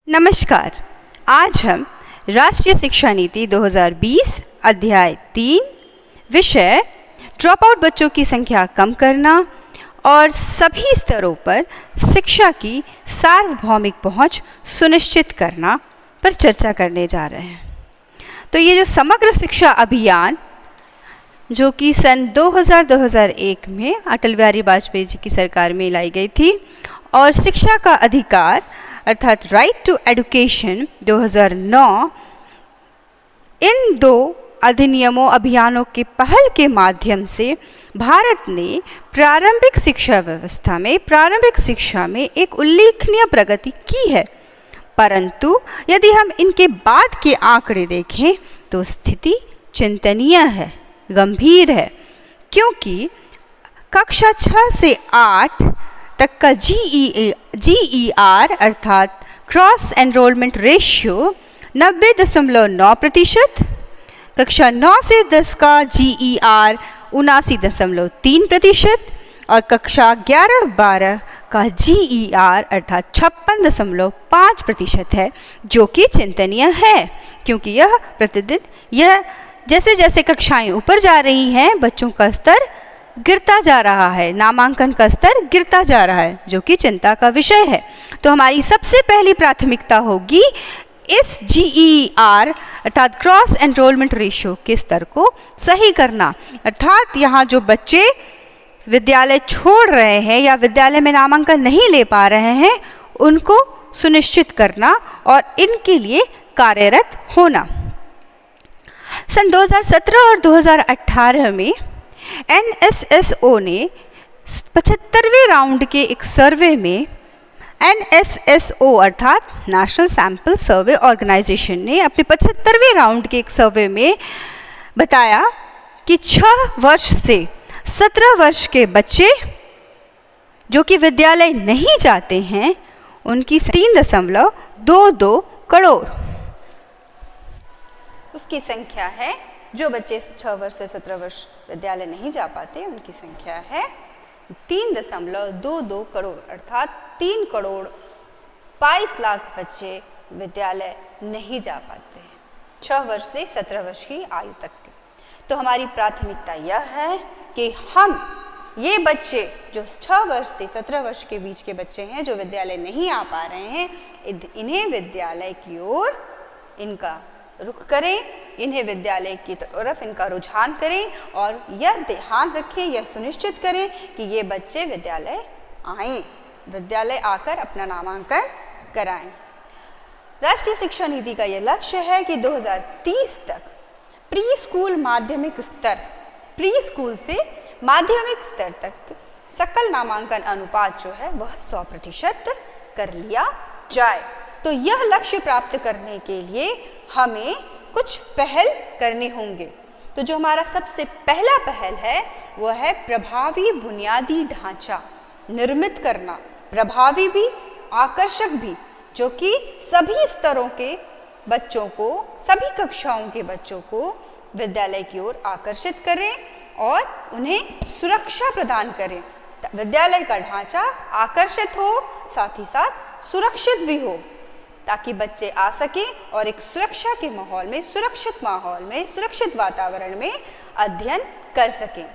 नमस्कार। आज हम राष्ट्रीय शिक्षा नीति 2020 अध्याय 3 विषय ड्रॉप आउट बच्चों की संख्या कम करना और सभी स्तरों पर शिक्षा की सार्वभौमिक पहुंच सुनिश्चित करना पर चर्चा करने जा रहे हैं। तो ये जो समग्र शिक्षा अभियान जो कि सन 2000-2001 में अटल बिहारी वाजपेयी जी की सरकार में लाई गई थी और शिक्षा का अधिकार अर्थात राइट टू एजुकेशन 2009, इन दो अधिनियमों अभियानों के पहल के माध्यम से भारत ने प्रारंभिक शिक्षा व्यवस्था में प्रारंभिक शिक्षा में एक उल्लेखनीय प्रगति की है। परंतु यदि हम इनके बाद के आंकड़े देखें तो स्थिति चिंतनीय है, गंभीर है, क्योंकि कक्षा 6 से 8 तक का GER अर्थात क्रॉस एनरोलमेंट रेशियो 90.9%, कक्षा 9 से 10 का GER 79.3% और कक्षा 11-12 का GER अर्थात 56.5% है, जो कि चिंतनीय है क्योंकि यह प्रतिदिन जैसे जैसे कक्षाएं ऊपर जा रही हैं बच्चों का स्तर गिरता जा रहा है, नामांकन का स्तर गिरता जा रहा है, जो कि चिंता का विषय है। तो हमारी सबसे पहली प्राथमिकता होगी इस GER अर्थात क्रॉस एनरोलमेंट रेशियो के स्तर को सही करना, अर्थात यहाँ जो बच्चे विद्यालय छोड़ रहे हैं या विद्यालय में नामांकन नहीं ले पा रहे हैं उनको सुनिश्चित करना और इनके लिए कार्यरत होना। सन 2017 और 2018 में NSSO ने 75वें राउंड के एक सर्वे में NSSO अर्थात नेशनल सैंपल सर्वे ऑर्गेनाइजेशन ने अपने 75वें राउंड के एक सर्वे में बताया कि 6 वर्ष से 17 वर्ष के बच्चे जो कि विद्यालय नहीं जाते हैं उनकी 3.22 करोड़ उसकी संख्या है। जो बच्चे 6 वर्ष से 17 वर्ष विद्यालय नहीं जा पाते उनकी संख्या है 3.22 करोड़ अर्थात 3 करोड़ 22 लाख बच्चे विद्यालय नहीं जा पाते हैं 6 वर्ष से 17 वर्ष की आयु तक के। तो हमारी प्राथमिकता यह है कि हम ये बच्चे जो 6 वर्ष से 17 वर्ष के बीच के बच्चे हैं जो विद्यालय नहीं आ पा रहे हैं इन्हें विद्यालय की ओर इनका रुख करें, इन्हें विद्यालय की तरफ इनका रुझान करें और यह ध्यान रखें, यह सुनिश्चित करें कि ये बच्चे विद्यालय आएं, विद्यालय आकर अपना नामांकन कराएं। राष्ट्रीय शिक्षा नीति का यह लक्ष्य है कि 2030 तक प्री स्कूल माध्यमिक स्तर, प्री स्कूल से माध्यमिक स्तर तक सकल नामांकन अनुपात जो है वह 100% कर लिया जाए। तो यह लक्ष्य प्राप्त करने के लिए हमें कुछ पहल करने होंगे। तो जो हमारा सबसे पहला पहल है वह है प्रभावी बुनियादी ढांचा निर्मित करना, प्रभावी भी आकर्षक भी, जो कि सभी स्तरों के बच्चों को, सभी कक्षाओं के बच्चों को विद्यालय की ओर आकर्षित करें और उन्हें सुरक्षा प्रदान करें। विद्यालय का ढांचा आकर्षित हो, साथ ही साथ सुरक्षित भी हो, ताकि बच्चे आ सकें और एक सुरक्षा के माहौल में, सुरक्षित माहौल में, सुरक्षित वातावरण में अध्ययन कर सकें।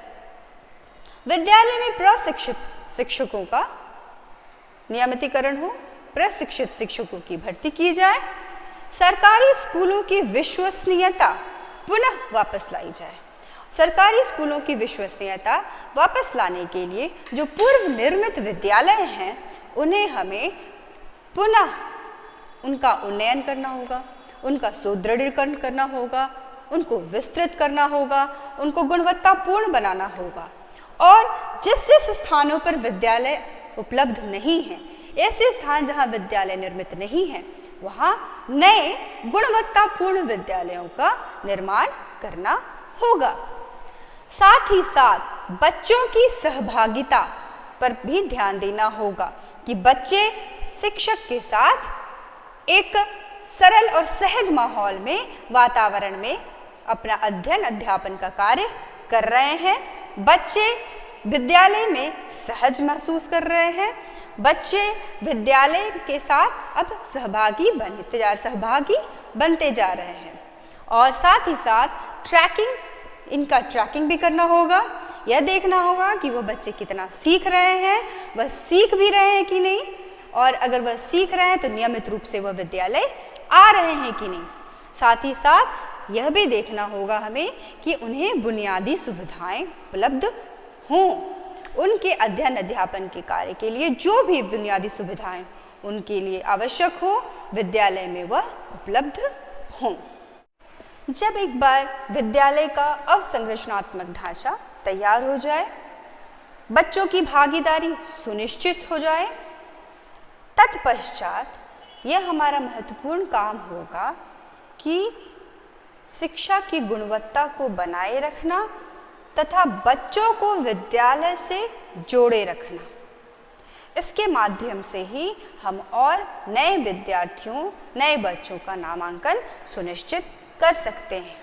विद्यालय में प्रशिक्षित शिक्षकों का नियमितीकरण हो, प्रशिक्षित शिक्षकों की भर्ती की जाए, सरकारी स्कूलों की विश्वसनीयता पुनः वापस लाई जाए। सरकारी स्कूलों की विश्वसनीयता वापस लाने के लिए जो पूर्व निर्मित विद्यालय हैं उन्हें हमें पुनः उनका उन्नयन करना होगा, उनका सुदृढ़ीकरण करना होगा, उनको विस्तृत करना होगा, उनको गुणवत्तापूर्ण बनाना होगा और जिस जिस स्थानों पर विद्यालय उपलब्ध नहीं है, ऐसे स्थान जहां विद्यालय निर्मित नहीं है, वहां नए गुणवत्तापूर्ण विद्यालयों का निर्माण करना होगा। साथ ही साथ बच्चों की सहभागिता पर भी ध्यान देना होगा कि बच्चे शिक्षक के साथ एक सरल और सहज माहौल में, वातावरण में अपना अध्ययन अध्यापन का कार्य कर रहे हैं। बच्चे विद्यालय में सहज महसूस कर रहे हैं, बच्चे विद्यालय के साथ अब सहभागी बनते जा रहे हैं और साथ ही साथ इनका ट्रैकिंग भी करना होगा। यह देखना होगा कि वो बच्चे कितना सीख रहे हैं, वह सीख भी रहे हैं कि नहीं, और अगर वह सीख रहे हैं तो नियमित रूप से वह विद्यालय आ रहे हैं कि नहीं। साथ ही साथ यह भी देखना होगा हमें कि उन्हें बुनियादी सुविधाएं उपलब्ध हों। उनके अध्ययन अध्यापन के कार्य के लिए जो भी बुनियादी सुविधाएं उनके लिए आवश्यक हो, विद्यालय में वह उपलब्ध हों। जब एक बार विद्यालय का अवसंरचनात्मक ढांचा तैयार हो जाए, बच्चों की भागीदारी सुनिश्चित हो जाए, तत्पश्चात यह हमारा महत्वपूर्ण काम होगा कि शिक्षा की गुणवत्ता को बनाए रखना तथा बच्चों को विद्यालय से जोड़े रखना। इसके माध्यम से ही हम और नए विद्यार्थियों, नए बच्चों का नामांकन सुनिश्चित कर सकते हैं।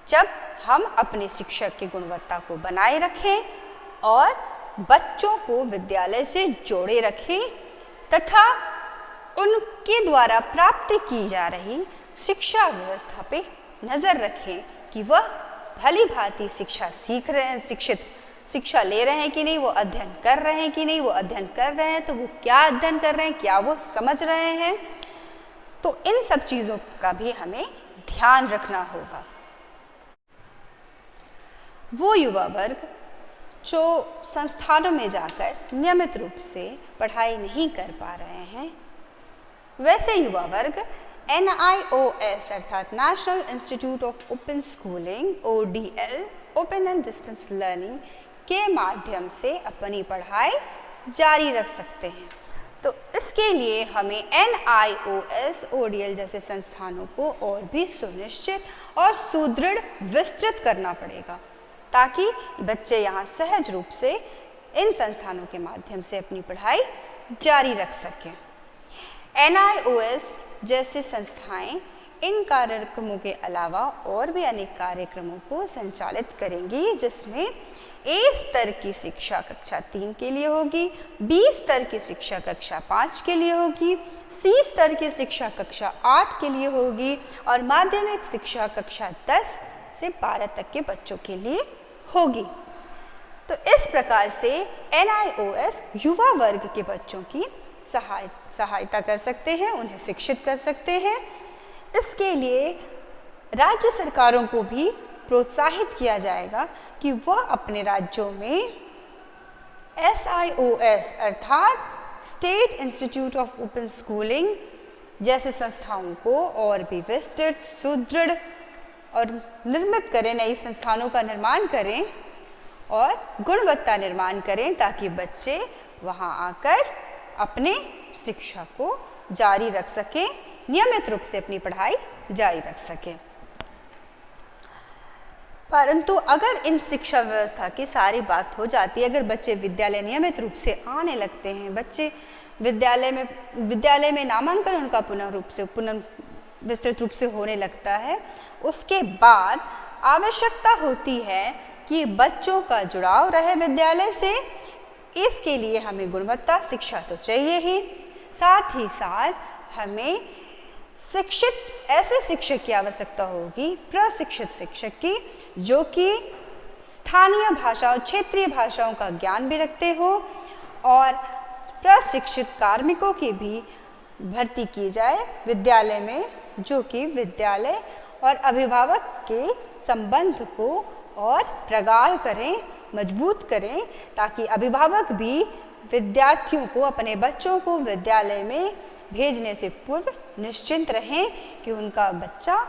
जब हम अपनी शिक्षा की गुणवत्ता को बनाए रखें और बच्चों को विद्यालय से जोड़े रखें तथा उनके द्वारा प्राप्त की जा रही शिक्षा व्यवस्था पे नज़र रखें कि वह भली भांति शिक्षा ले रहे हैं कि नहीं, वो अध्ययन कर रहे हैं कि नहीं, वो अध्ययन कर रहे हैं तो वो क्या अध्ययन कर रहे हैं, क्या वो समझ रहे हैं। तो इन सब चीज़ों का भी हमें ध्यान रखना होगा। वो युवा वर्ग जो संस्थानों में जाकर नियमित रूप से पढ़ाई नहीं कर पा रहे हैं, वैसे युवा वर्ग NIOS अर्थात national institute of open schooling ODL open and distance learning के माध्यम से अपनी पढ़ाई जारी रख सकते हैं। तो इसके लिए हमें NIOS ODL जैसे संस्थानों को और भी सुनिश्चित और सुदृढ़ विस्तृत करना पड़ेगा ताकि बच्चे यहाँ सहज रूप से इन संस्थानों के माध्यम से अपनी पढ़ाई जारी रख सकें। NIOS जैसी संस्थाएं इन कार्यक्रमों के अलावा और भी अनेक कार्यक्रमों को संचालित करेंगी, जिसमें A स्तर की शिक्षा कक्षा 3 के लिए होगी, B स्तर की शिक्षा कक्षा 5 के लिए होगी, C स्तर की शिक्षा कक्षा 8 के लिए होगी और माध्यमिक शिक्षा कक्षा 10 से 12 तक के बच्चों के लिए होगी। तो इस प्रकार से NIOS युवा वर्ग के बच्चों की सहायता कर सकते हैं, उन्हें शिक्षित कर सकते हैं। इसके लिए राज्य सरकारों को भी प्रोत्साहित किया जाएगा कि वह अपने राज्यों में SIOS अर्थात state institute of open schooling जैसे संस्थाओं को और भी विस्तृत, सुदृढ़ और निर्मित करें, नई संस्थानों का निर्माण करें और गुणवत्ता निर्माण करें ताकि बच्चे वहां आकर अपने शिक्षा को जारी रख सकें, नियमित रूप से अपनी पढ़ाई जारी रख सकें। परंतु अगर इन शिक्षा व्यवस्था की सारी बात हो जाती है, अगर बच्चे विद्यालय नियमित रूप से आने लगते हैं, बच्चे विद्यालय में नामांकन उनका पुनः विस्तृत रूप से होने लगता है, उसके बाद आवश्यकता होती है कि बच्चों का जुड़ाव रहे विद्यालय से। इसके लिए हमें गुणवत्ता शिक्षा तो चाहिए ही, साथ ही साथ हमें ऐसे शिक्षक की आवश्यकता होगी, प्रशिक्षित शिक्षक की, जो कि स्थानीय भाषाओं, क्षेत्रीय भाषाओं का ज्ञान भी रखते हो, और प्रशिक्षित कार्मिकों की भी भर्ती की जाए विद्यालय में, जो कि विद्यालय और अभिभावक के संबंध को और प्रगाढ़ करें, मजबूत करें, ताकि अभिभावक भी विद्यार्थियों को, अपने बच्चों को विद्यालय में भेजने से पूर्व निश्चिंत रहें कि उनका बच्चा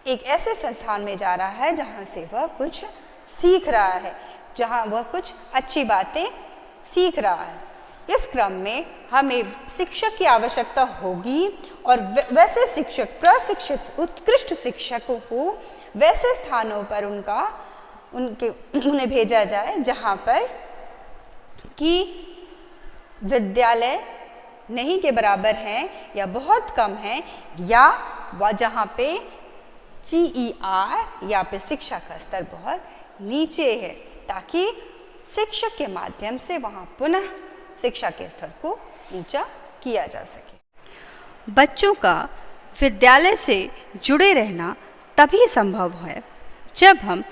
एक ऐसे संस्थान में जा रहा है जहां से वह कुछ सीख रहा है, जहां वह कुछ अच्छी बातें सीख रहा है। इस क्रम में हमें शिक्षक की आवश्यकता होगी और वैसे शिक्षक, प्रशिक्षित उत्कृष्ट शिक्षकों को वैसे स्थानों पर उन्हें भेजा जाए जहां पर कि विद्यालय नहीं के बराबर हैं या बहुत कम हैं, या जहाँ पे GER या पे शिक्षा का स्तर बहुत नीचे है, ताकि शिक्षक के माध्यम से वहाँ पुनः शिक्षा के स्तर को ऊंचा किया जा सके। बच्चों का विद्यालय से जुड़े रहना तभी संभव है जब हम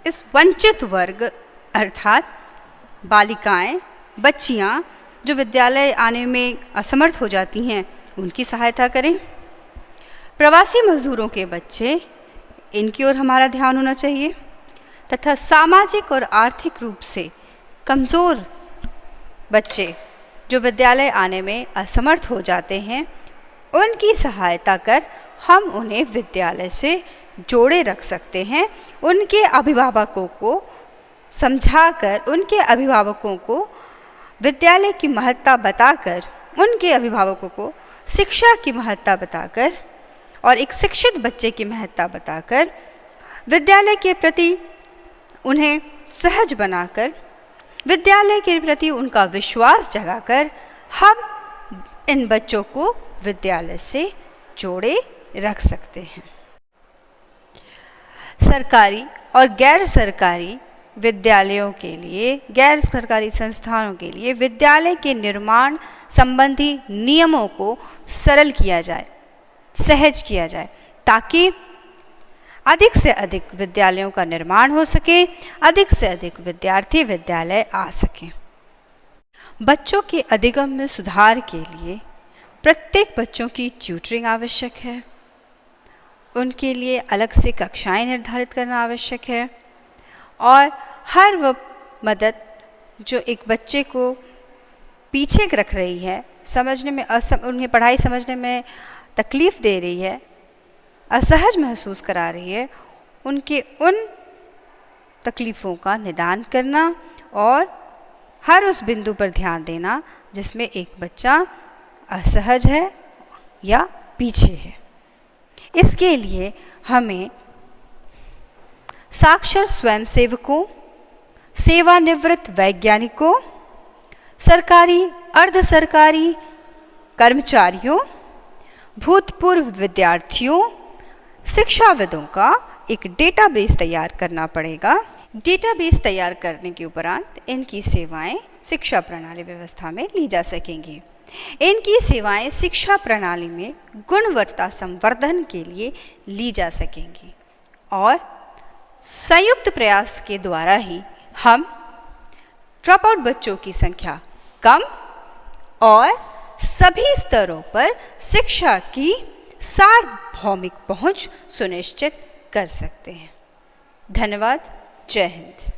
इस वंचित वर्ग अर्थात बालिकाएं, बच्चियां जो विद्यालय आने में असमर्थ हो जाती हैं उनकी सहायता करें। प्रवासी मजदूरों के बच्चे, इनकी ओर हमारा ध्यान होना चाहिए तथा सामाजिक और आर्थिक रूप से कमज़ोर बच्चे जो विद्यालय आने में असमर्थ हो जाते हैं उनकी सहायता कर हम उन्हें विद्यालय से जोड़े रख सकते हैं। उनके अभिभावकों को समझाकर, उनके अभिभावकों को विद्यालय की महत्ता बताकर, उनके अभिभावकों को शिक्षा की महत्ता बताकर और एक शिक्षित बच्चे की महत्ता बताकर विद्यालय के प्रति उन्हें सहज बनाकर, विद्यालय के प्रति उनका विश्वास जगाकर हम इन बच्चों को विद्यालय से जोड़े रख सकते हैं। सरकारी और गैर सरकारी विद्यालयों के लिए, गैर सरकारी संस्थानों के लिए विद्यालय के निर्माण संबंधी नियमों को सरल किया जाए, सहज किया जाए, ताकि अधिक से अधिक विद्यालयों का निर्माण हो सके, अधिक से अधिक विद्यार्थी विद्यालय आ सकें। बच्चों के अधिगम में सुधार के लिए प्रत्येक बच्चों की ट्यूटरिंग आवश्यक है, उनके लिए अलग से कक्षाएं निर्धारित करना आवश्यक है और हर वो मदद जो एक बच्चे को पीछे रख रही है, समझने में उन्हें पढ़ाई समझने में तकलीफ़ दे रही है, असहज महसूस करा रही है, उनके उन तकलीफ़ों का निदान करना और हर उस बिंदु पर ध्यान देना जिसमें एक बच्चा असहज है या पीछे है। इसके लिए हमें साक्षर स्वयंसेवकों, सेवानिवृत्त वैज्ञानिकों, सरकारी, अर्ध सरकारी कर्मचारियों, भूतपूर्व विद्यार्थियों, शिक्षाविदों का एक डेटाबेस तैयार करना पड़ेगा। डेटाबेस तैयार करने के उपरांत इनकी सेवाएं शिक्षा प्रणाली व्यवस्था में ली जा सकेंगी। इनकी सेवाएं शिक्षा प्रणाली में गुणवत्ता संवर्धन के लिए ली जा सकेंगी और संयुक्त प्रयास के द्वारा ही हम ड्रॉप आउट बच्चों की संख्या कम और सभी स्तरों पर शिक्षा की सार्वभौमिक पहुंच सुनिश्चित कर सकते हैं। धन्यवाद। जय हिंद।